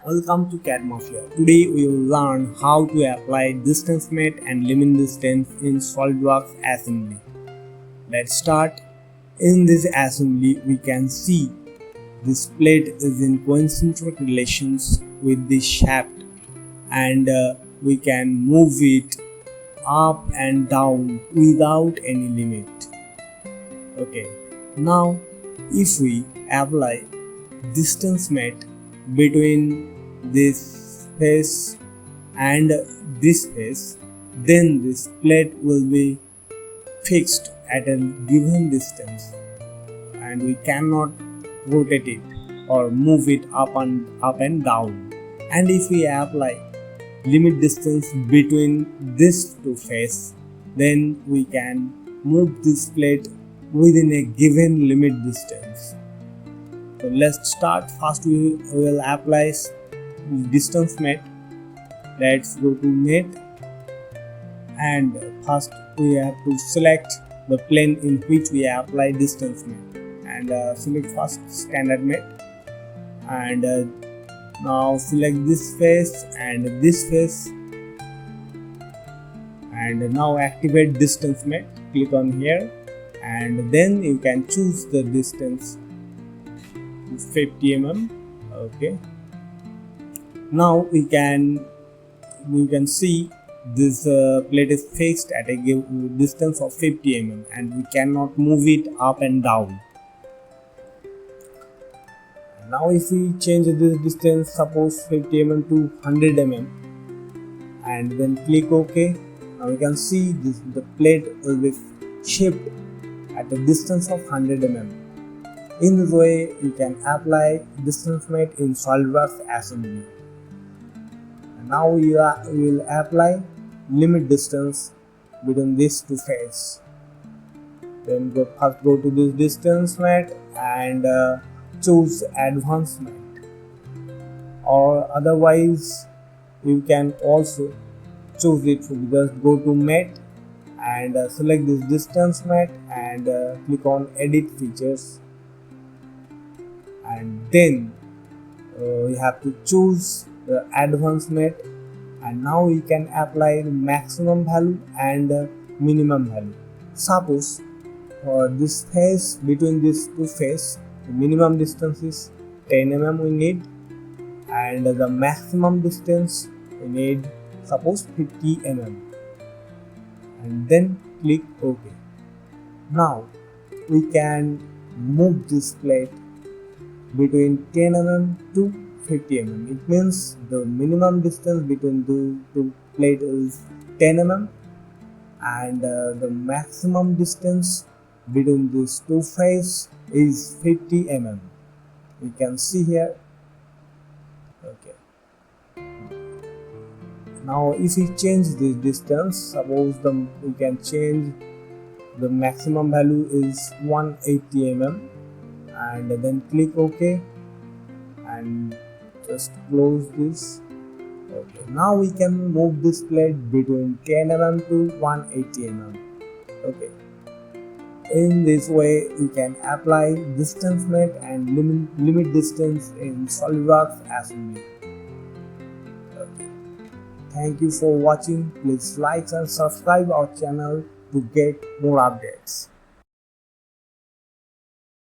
Welcome to CAD Mafia. Today we will learn how to apply distance mate and limit distance in SolidWorks Assembly. Let's start. In this assembly we can see this plate is in concentric relations with this shaft and we can move it up and down without any limit. Okay, now if we apply distance mate between this face and this face, then this plate will be fixed at a given distance and we cannot rotate it or move it up and down. And if we apply limit distance between these two faces, then we can move this plate within a given limit distance. So let's start. First we will apply distance mate. Let's go to mate, and first we have to select the plane in which we apply distance mate, and select first standard mate, and now select this face and this face, and now activate distance mate. Click on here and then you can choose the distance to 50 mm. Okay, now we can see this plate is fixed at a distance of 50 mm and we cannot move it up and down. Now if we change this distance, suppose 50 mm to 100 mm, and then click OK, now we can see the plate will be shaped at a distance of 100 mm. In this way you can apply distance mate in SolidWorks Assembly. And now we will apply limit distance between these two faces. Then first go to this distance mate and choose advanced mate, or otherwise you can also choose it. Just go to mate and select this distance mate and click on edit features, and then you have to choose the advanced mate, and now we can apply the maximum value and minimum value. Suppose for this face, between these two faces, the minimum distance is 10 mm we need, and the maximum distance we need, suppose 50 mm, and then click OK. Now we can move this plate between 10 mm to 50 mm. It means the minimum distance between the two plates is 10 mm and the maximum distance between these two faces is 50 mm. You can see here. Okay. Now if we change this distance, suppose we can change the maximum value is 180 mm, and then click OK and just close this. Okay, now we can move this plate between 10 mm to 180 mm. Okay, in this way we can apply distance mate and limit distance in SolidWorks Assembly. Okay. Thank you for watching. Please like and subscribe our channel to get more updates.